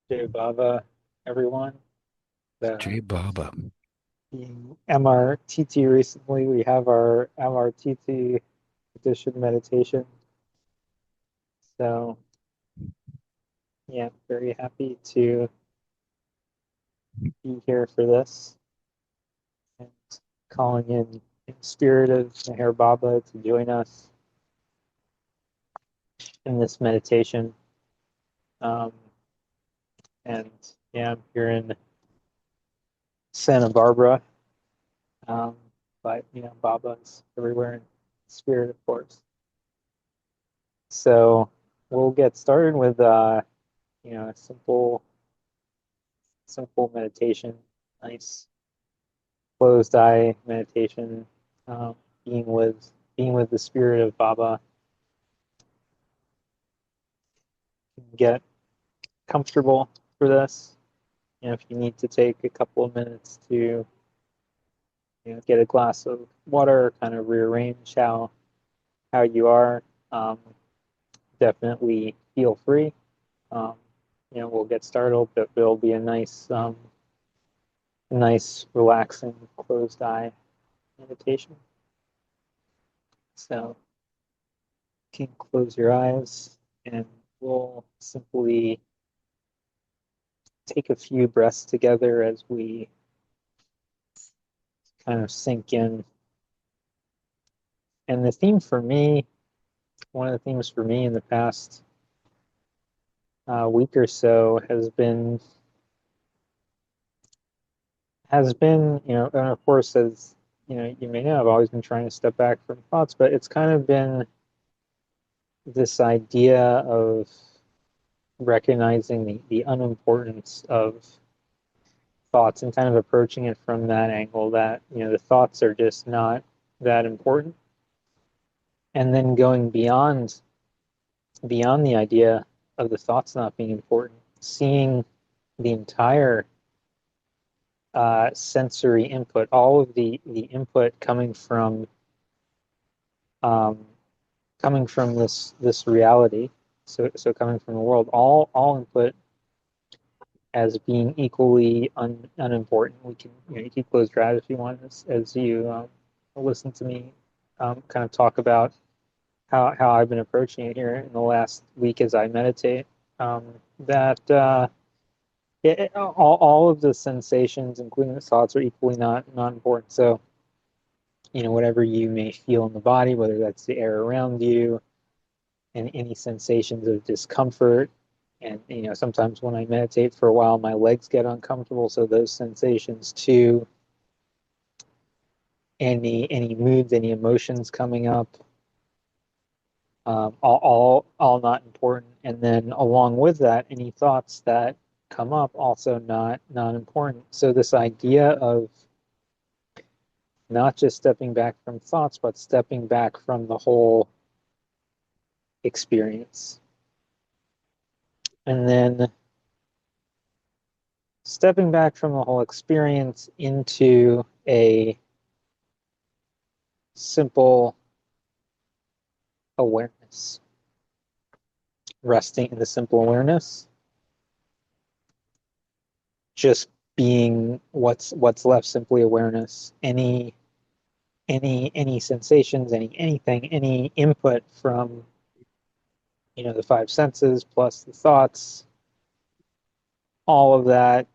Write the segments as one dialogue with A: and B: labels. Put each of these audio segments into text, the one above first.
A: Jay Baba, everyone.
B: J
A: The
B: Baba.
A: being MRTT recently, we have our MRTT edition meditation. So yeah, very happy to be here for this and calling in spirit of Meher Baba to join us in this meditation. Um, and yeah, I'm here in Santa Barbara, um, but Baba's everywhere in spirit, of course. So we'll get started with a simple meditation, nice closed eye meditation, um, being with being with the spirit of Baba. Get comfortable for this. If you need to take a couple of minutes to get a glass of water, kind of rearrange how you are, um, definitely feel free. Um, we'll get started, but it'll be a nice, relaxing, closed eye meditation. So you can close your eyes and we'll simply take a few breaths together as we kind of sink in. And the theme for me, one of the themes for me in the past week or so has been, and of course, as you may know, I've always been trying to step back from thoughts, but it's kind of been this idea of recognizing the unimportance of thoughts and kind of approaching it from that angle that the thoughts are just not that important, and then going beyond the idea of the thoughts not being important, seeing the entire sensory input, all of the input um, coming from this reality, so coming from the world, all input as being equally unimportant. We can, you keep closed your eyes if you want, as you listen to me kind of talk about how I've been approaching it here in the last week as I meditate. Um, that all of the sensations, including the thoughts, are equally not important. So, whatever you may feel in the body, whether that's the air around you, and any sensations of discomfort. And sometimes when I meditate for a while, my legs get uncomfortable. So those sensations too, any moods, any emotions coming up, all not important. And then along with that, any thoughts that come up also not important. So this idea of not just stepping back from thoughts, but stepping back from the whole experience. And then stepping back from the whole experience into a simple awareness, resting in the simple awareness, just being what's left, simply awareness. Any sensations, anything, any input from the five senses plus the thoughts, all of that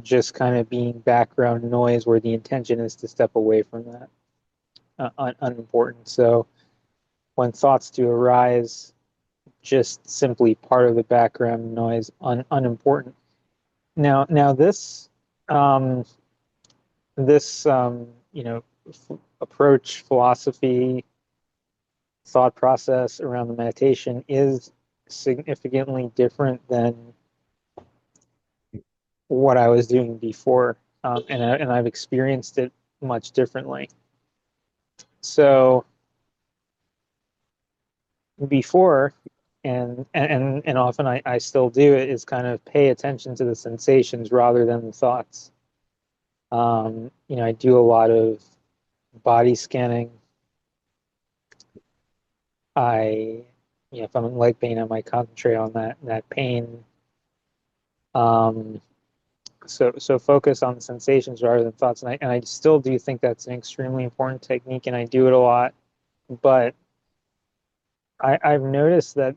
A: just kind of being background noise where the intention is to step away from that, unimportant. So when thoughts do arise, just simply part of the background noise, unimportant. Now um, this approach, philosophy, thought process around the meditation is significantly different than what I was doing before, and I've experienced it much differently. So before, and often I still do it, is kind of pay attention to the sensations rather than the thoughts. I do a lot of body scanning. I, if I'm in leg pain, I might concentrate on that pain. Um, so focus on the sensations rather than thoughts. And I still do think that's an extremely important technique, and I do it a lot. But I've noticed that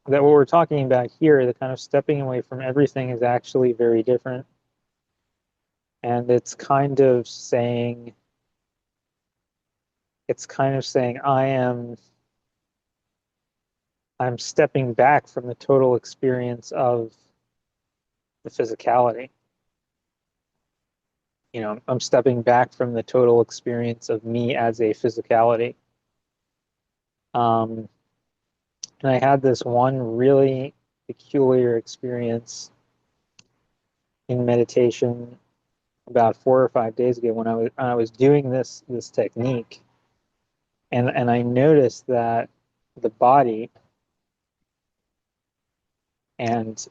A: that what we're talking about here, the kind of stepping away from everything, is actually very different. And it's kind of saying I'm stepping back from the total experience of the physicality. I'm stepping back from the total experience of me as a physicality. Um, and I had this one really peculiar experience in meditation about 4 or 5 days ago when I was doing this technique, and I noticed that the body, and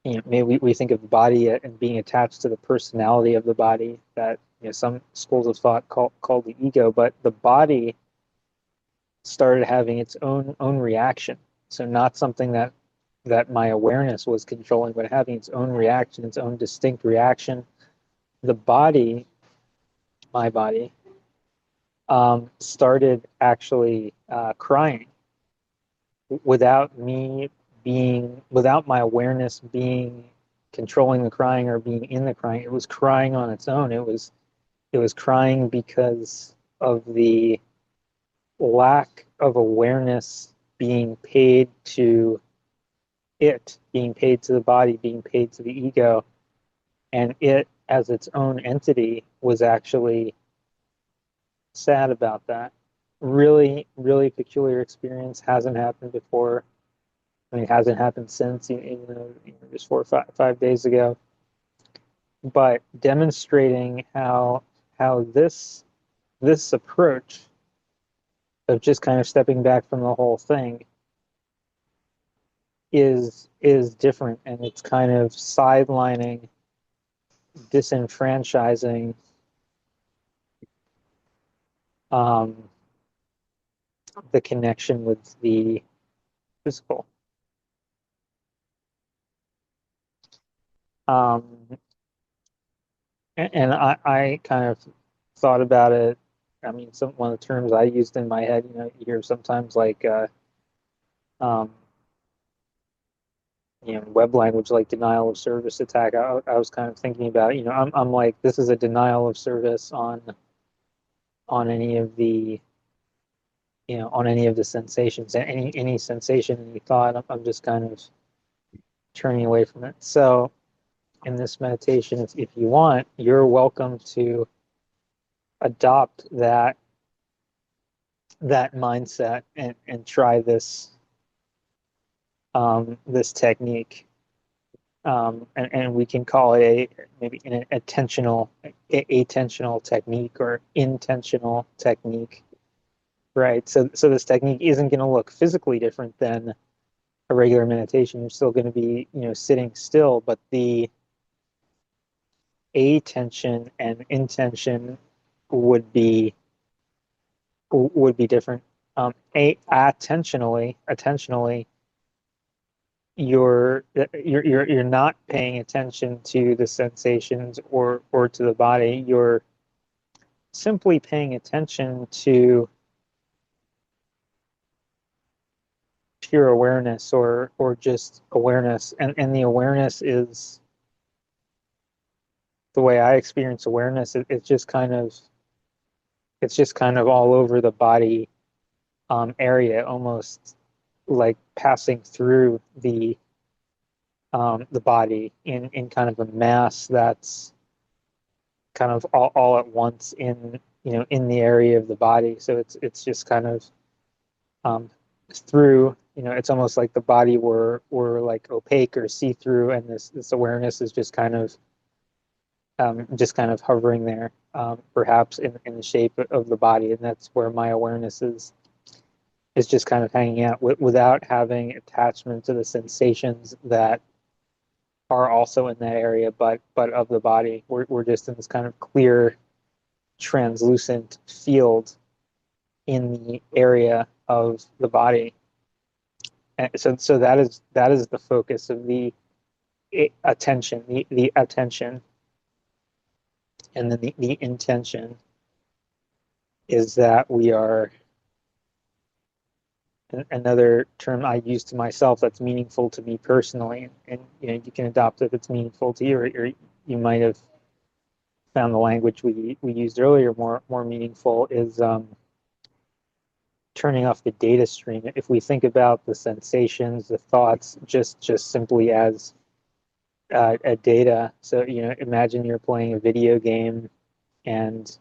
A: maybe we think of the body and being attached to the personality of the body that some schools of thought call the ego, but the body started having its own reaction. So not something that my awareness was controlling, but having its own reaction, its own distinct reaction. The body, my body, started actually crying without without my awareness being controlling the crying or being in the crying. It was crying on its own. It was crying because of the lack of awareness being paid to being paid to the body, being paid to the ego, and it as its own entity was actually sad about that. Really, really peculiar experience. Hasn't happened before. I mean, it hasn't happened since, just 4 or 5 days ago. But demonstrating how this approach of just kind of stepping back from the whole thing is different, and it's kind of sidelining, disenfranchising um, the connection with the physical. Um, and I kind of thought about it. I mean, one of the terms I used in my head, you hear sometimes like um, web language like denial of service attack. I was kind of thinking about, I'm like, this is a denial of service on any of the on any of the sensations, any sensation, any thought. I'm just kind of turning away from it. So in this meditation, if you want, you're welcome to adopt that mindset and try this technique. And we can call it maybe an attentional technique or intentional technique, right? So this technique isn't going to look physically different than a regular meditation. You're still going to be, sitting still, but the attention and intention would be different. Attentionally, you're not paying attention to the sensations or to the body. You're simply paying attention to pure awareness or just awareness, and the awareness is the way I experience awareness. It's just kind of all over the body area, almost like passing through the body in kind of a mass that's kind of all at once in the area of the body. So it's just kind of um, through. It's almost like the body were like opaque or see through, and this awareness is just kind of hovering there, perhaps in the shape of the body, and that's where my awareness is just kind of hanging out without having attachment to the sensations that are also in that area, but of the body. We're just in this kind of clear, translucent field in the area of the body. And so that is the focus of the attention, the attention, and then the intention is that we are, another term I use to myself that's meaningful to me personally, and you can adopt if it's meaningful to you, or you might have found the language we used earlier more meaningful, is turning off the data stream. If we think about the sensations, the thoughts, just simply as a data. So imagine you're playing a video game, and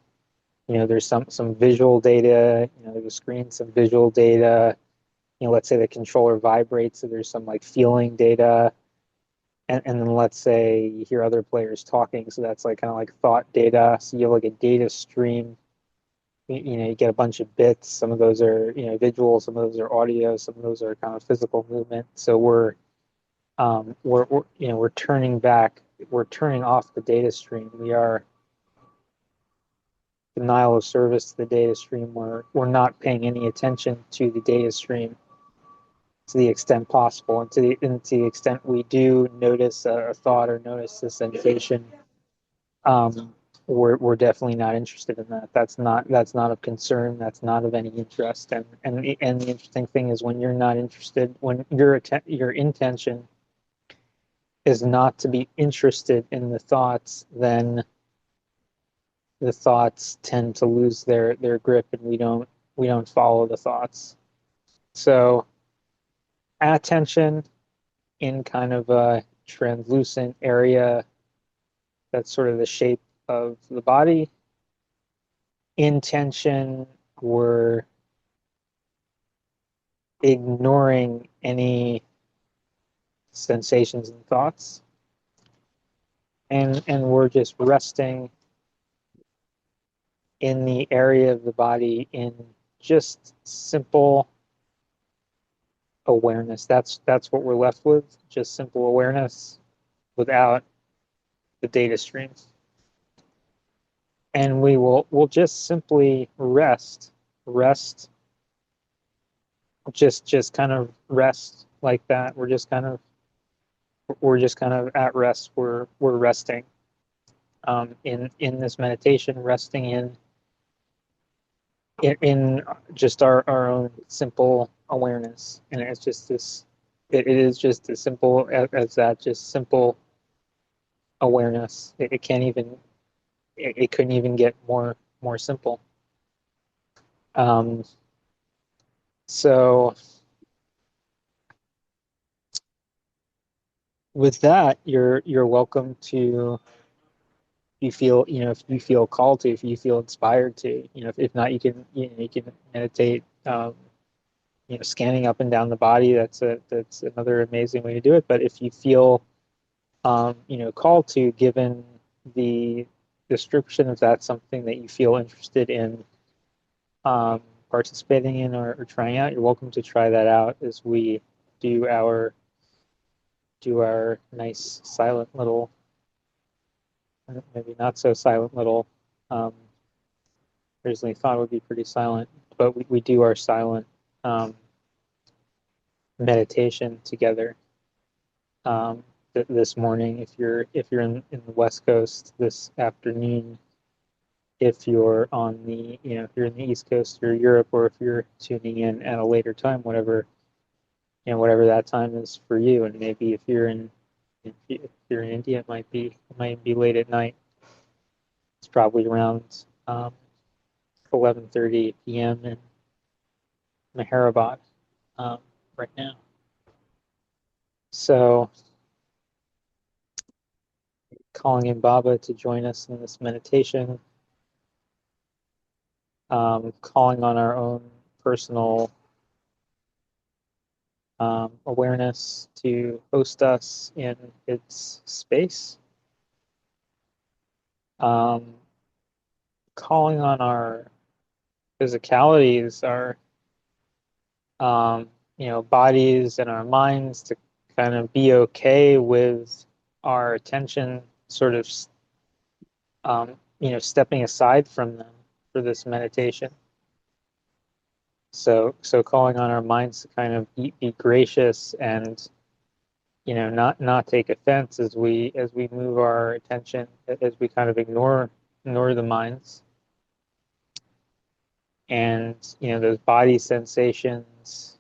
A: there's some visual data. There's a screen, some visual data. Let's say the controller vibrates, so there's some like feeling data, and then let's say you hear other players talking, so that's like kind of like thought data. So you have like a data stream. You get a bunch of bits. Some of those are visual, some of those are audio, some of those are kind of physical movement. So we're turning back, we're turning off the data stream. We are denial of service to the data stream. We're not paying any attention to the data stream to the extent possible, and to the extent we do notice a thought or notice a sensation, we're definitely not interested in that. That's not of concern. That's not of any interest. And the interesting thing is, when you're not interested, when your intention is not to be interested in the thoughts, then the thoughts tend to lose their grip, and we don't follow the thoughts. So attention in kind of a translucent area that's sort of the shape of the body. Intention, we're ignoring any sensations and thoughts, and we're just resting in the area of the body in just simple awareness. That's what we're left with, just simple awareness without the data streams. And we'll just simply rest, just kind of rest like that. We're just kind of at rest. We're resting in this meditation, resting in just our own simple awareness. And it's just this, it is just as simple as that, just simple awareness. It can't even, it couldn't even get more simple. So with that, you're welcome to, if you feel called to, if you feel inspired to, if not, you can meditate, scanning up and down the body. That's another amazing way to do it. But if you feel called to, given the description, if that's something that you feel interested in participating in or trying out, you're welcome to try that out as we do our nice silent little, maybe not so silent little, originally thought it would be pretty silent, but we do our silent meditation together this morning. If you're in the West Coast, this afternoon. If you're on the, if you're in the East Coast or Europe, or if you're tuning in at a later time, whatever that time is for you. And maybe if you're in India, it might be late at night. It's probably around 11:30 p.m. in Meherabad right now. So calling in Baba to join us in this meditation, calling on our own personal awareness to host us in its space, calling on our physicalities, our bodies and our minds to kind of be okay with our attention sort of stepping aside from them for this meditation. So calling on our minds to kind of be gracious and not take offense as we move our attention, as we kind of ignore the minds, and those body sensations,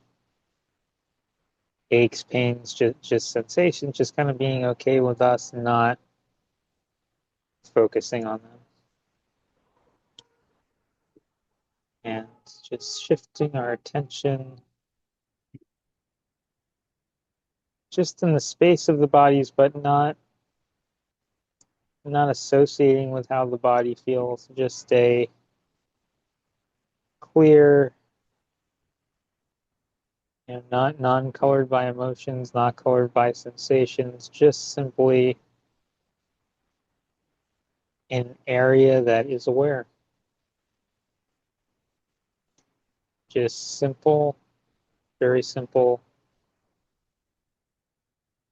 A: aches, pains, just sensations, just kind of being okay with us not focusing on them, and just shifting our attention just in the space of the bodies, but not associating with how the body feels. Just stay clear, not non-colored by emotions, not colored by sensations, just simply an area that is aware. Just simple, very simple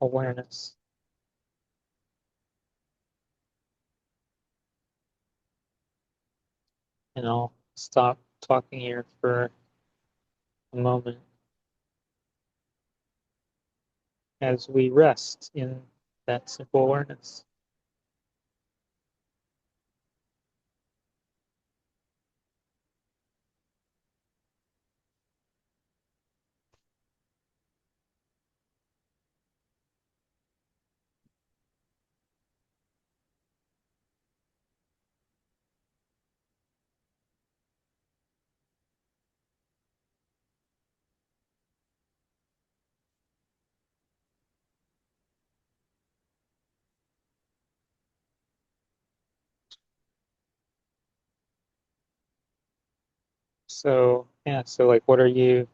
A: awareness. And I'll stop talking here for a moment as we rest in that simple awareness. So yeah, so like, what are you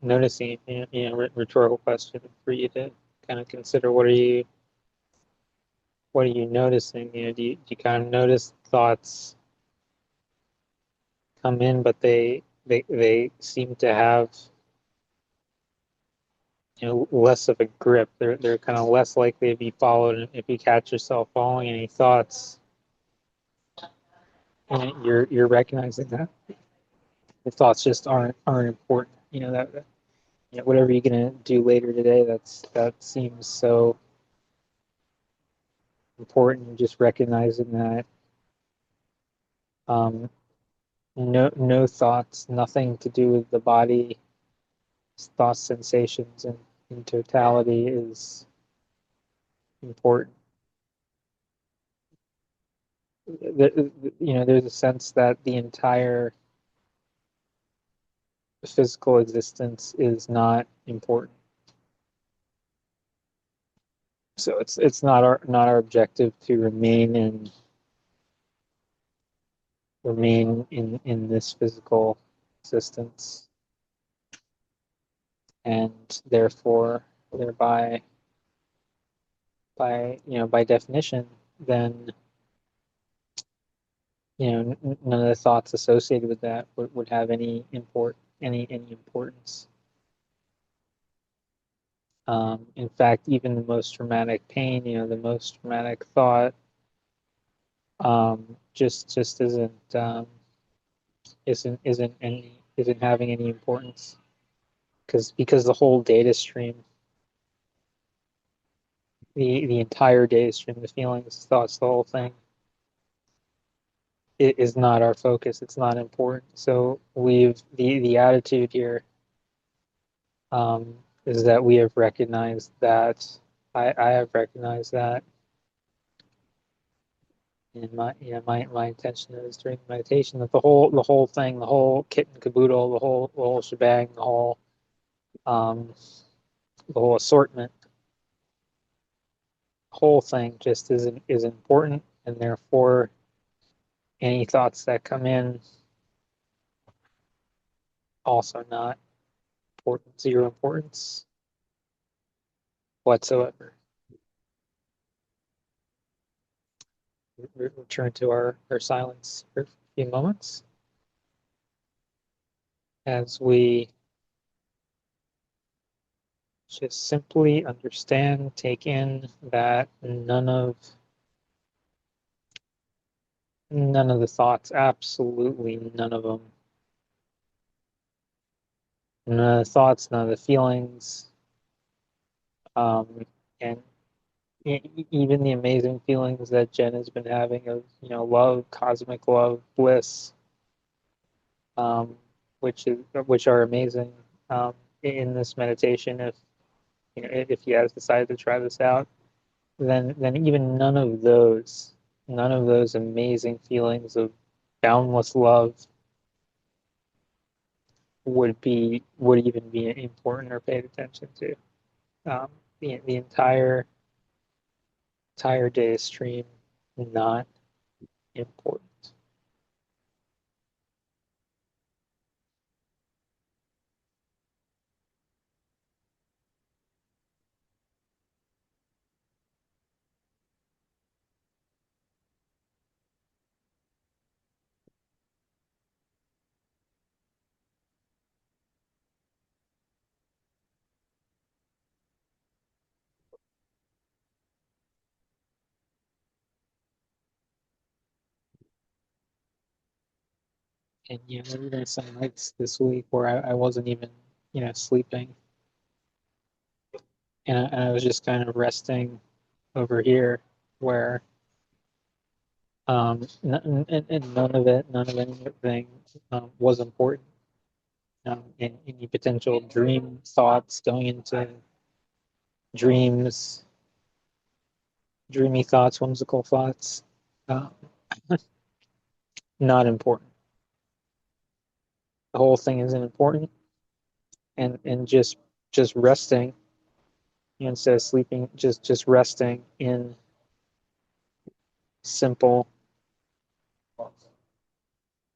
A: noticing? Rhetorical question for you to kind of consider. What are you noticing? Do you kind of notice thoughts come in, but they seem to have less of a grip. They're kind of less likely to be followed. And if you catch yourself following any thoughts, you're recognizing that the thoughts just aren't important. Whatever you're gonna do later today, that seems so important. Just recognizing that um, no thoughts, nothing to do with the body, thoughts, sensations, and in totality is important. There's a sense that the entire physical existence is not important. So it's not our objective to remain in this physical existence, and therefore, thereby, by definition, then none of the thoughts associated with that would have any importance. In fact, even the most traumatic pain, the most traumatic thought, just isn't having any importance, because the whole data stream, the entire data stream, the feelings, thoughts, the whole thing, it is not our focus. It's not important. So the attitude here, um, is that we have recognized that I have recognized that, and my intention is during the meditation that the whole thing, the whole kit and caboodle, the whole shebang, um, the whole assortment, whole thing just is important, and therefore any thoughts that come in also not important, zero importance whatsoever. Return to our silence for a few moments as we just simply understand, take in that none of the thoughts, absolutely none of them, none of the thoughts, none of the feelings, And even the amazing feelings that Jen has been having of, love, cosmic love, bliss, um, which are amazing in this meditation. If you guys decide to try this out, then even none of those amazing feelings of boundless love would even be important or paid attention to. The entire day stream not important. And there were even some nights this week where I wasn't even sleeping, and I was just kind of resting over here, where and none of anything was important. Any potential dream thoughts going into dreams, dreamy thoughts, whimsical thoughts, um, not important. The whole thing isn't important, and just resting, instead of sleeping, just resting in simple,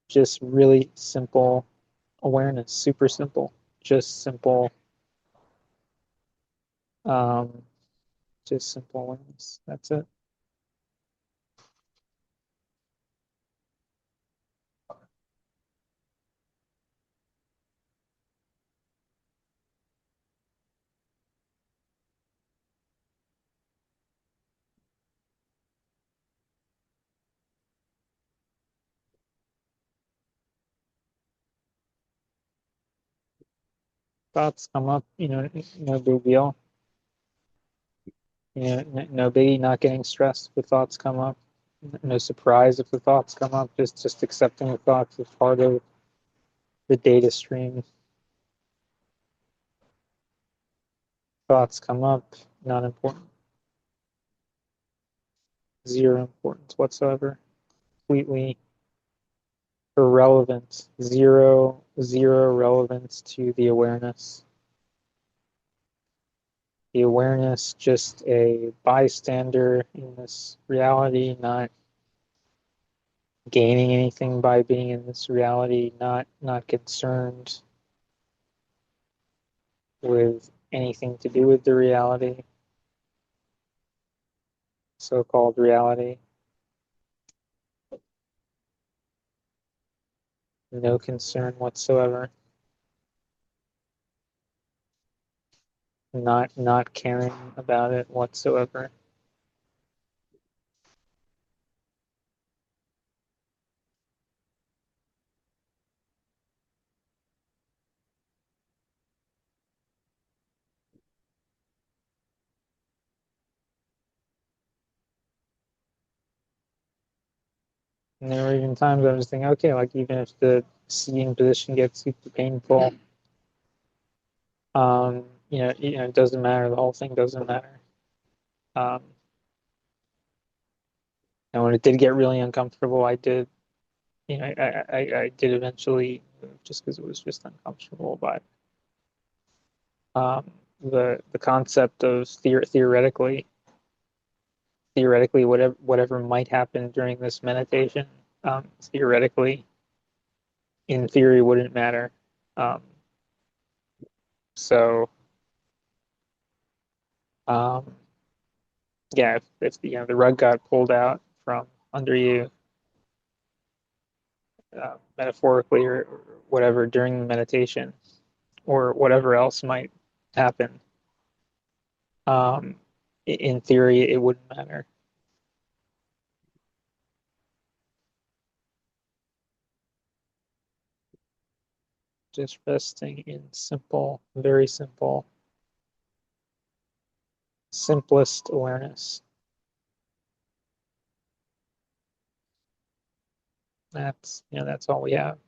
A: just really simple awareness, super simple, just simple, um, just simple awareness. That's it. Thoughts come up, no big deal. No biggie, not getting stressed if the thoughts come up. No surprise if the thoughts come up. Just accepting the thoughts as part of the data stream. Thoughts come up, not important. Zero importance whatsoever. Completely irrelevant. Zero relevance to the awareness. The awareness just a bystander in this reality, not gaining anything by being in this reality, not concerned with anything to do with the reality, so-called reality. No concern whatsoever. Not caring about it whatsoever. And there were even times I was thinking, okay, like even if the seating position gets super painful, it doesn't matter. The whole thing doesn't matter. Um, and when it did get really uncomfortable, I did, I did eventually move just because it was just uncomfortable. But the concept of theoretically whatever might happen during this meditation, theoretically, in theory, wouldn't matter. Um, so um, yeah, if the rug got pulled out from under you, metaphorically or whatever during the meditation, or whatever else might happen, um, in theory, it wouldn't matter. Just resting in simple, very simple simplest awareness. That's all we have.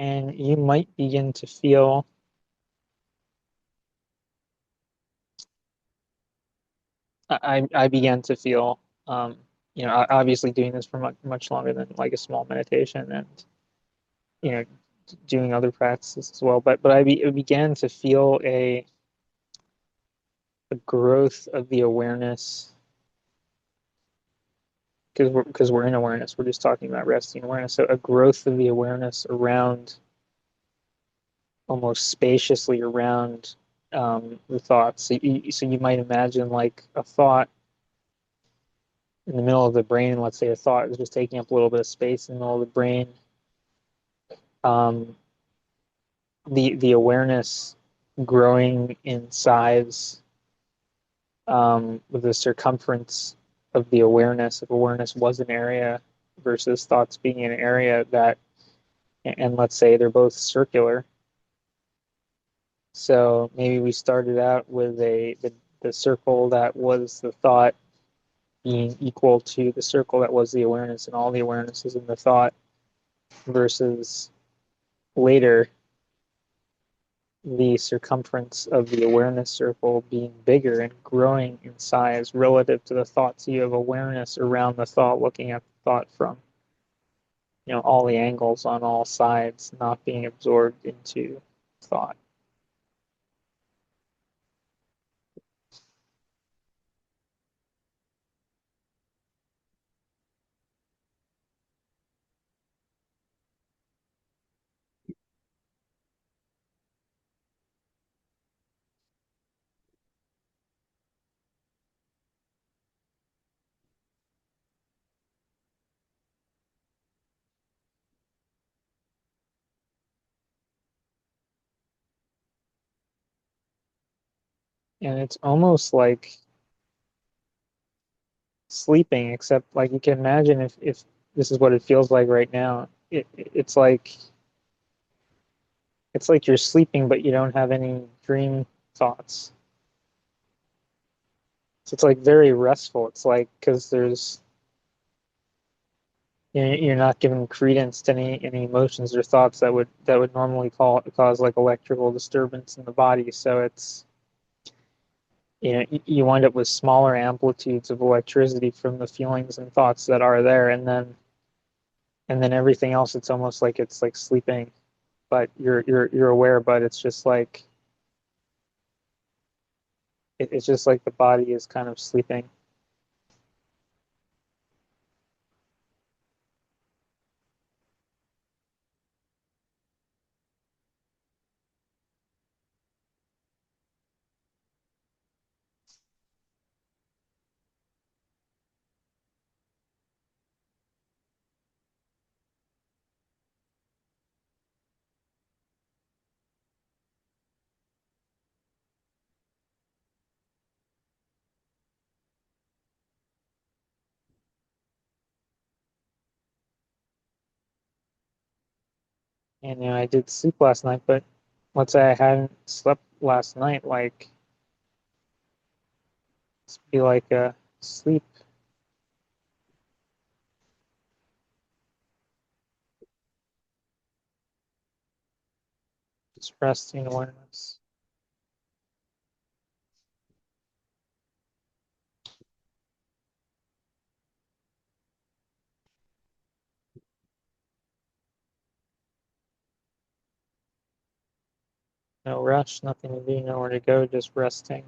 A: And you might begin to feel, I began to feel, obviously doing this for much longer than like a small meditation and, you know, doing other practices as well. But I began to feel a growth of the awareness because we're in awareness. We're just talking about resting awareness. So a growth of the awareness around almost spaciously around the thoughts. So you might imagine like a thought in the middle of the brain. Let's say a thought is just taking up a little bit of space in the middle of the brain. Um, the awareness growing in size with the circumference of the awareness. If awareness was an area versus thoughts being an area that, and let's say they're both circular. So maybe we started out with the circle that was the thought being equal to the circle that was the awareness, and all the awareness is in the thought, versus later the circumference of the awareness circle being bigger and growing in size relative to the thought. So you have awareness around the thought, looking at the thought from, all the angles on all sides, not being absorbed into thought. And it's almost like sleeping, except like you can imagine if this is what it feels like right now. It's like you're sleeping, but you don't have any dream thoughts. So it's like very restful. It's like because you're not giving credence to any emotions or thoughts that would normally cause like electrical disturbance in the body. So it's you wind up with smaller amplitudes of electricity from the feelings and thoughts that are there, and then everything else. It's almost like it's like sleeping, but you're aware, but it's just like the body is kind of sleeping. And I did sleep last night, but let's say I hadn't slept last night, like it's be like a sleep, just resting awareness. No rush, nothing to do, nowhere to go, just resting.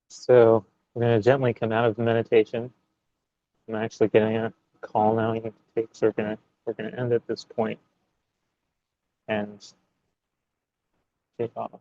A: So we're going to gently come out of the meditation. I'm actually getting a call now. You need to take, so we're gonna end at this point and take off.